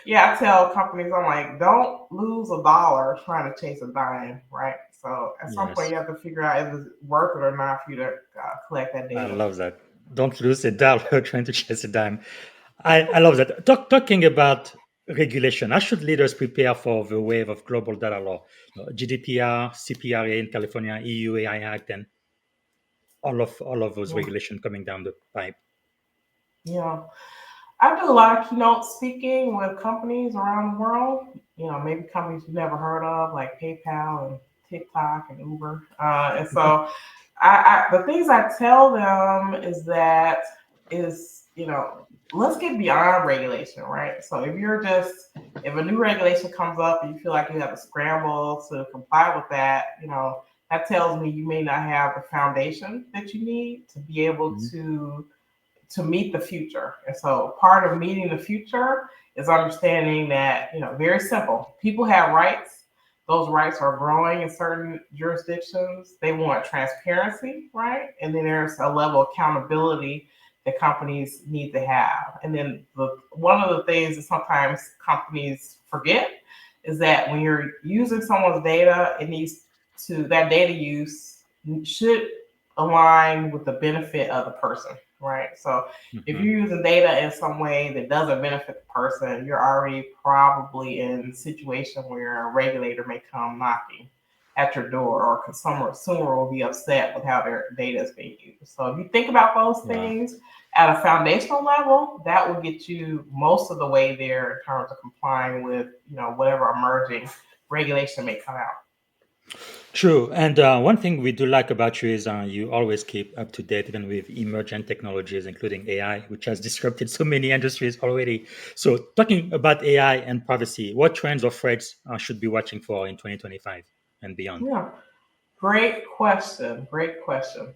Yeah, I tell companies, I'm like, don't lose a dollar trying to chase a dime, right? So at some point, Yes, you have to figure out if it's worth it or not for you to collect that I data. love that. Don't lose a dollar trying to chase a dime. I love that. Talking about regulation, how should leaders prepare for the wave of global data law? GDPR, CPRA in California, EU AI Act, and all of those Yeah. regulations coming down the pipe. Yeah. I do a lot of keynote speaking with companies around the world. Maybe companies you've never heard of, like PayPal and TikTok and Uber. And so, the things I tell them is let's get beyond regulation, right? So if a new regulation comes up and you feel like you have to scramble to comply with that, that tells me you may not have the foundation that you need to be able Mhm. to meet the future. And so part of meeting the future is understanding that, very simple. People have rights. Those rights are growing in certain jurisdictions. They want transparency, right? And then there's a level of accountability that companies need to have. And then one of the things that sometimes companies forget is that when you're using someone's data, that data use should align with the benefit of the person, right? So if Mhm. you're using data in some way that doesn't benefit the person, you're already probably in a situation where a regulator may come knocking at your door, or consumer will be upset with how their data is being used. So if you think about those Yeah. things at a foundational level, that will get you most of the way there in terms of complying with whatever emerging regulation may come out. True. And one thing we do like about you is you always keep up to date, even with emergent technologies, including AI, which has disrupted so many industries already. So, talking about AI and privacy, what trends or threats should be watching for in 2025 and beyond? Yeah. Great question. Great question.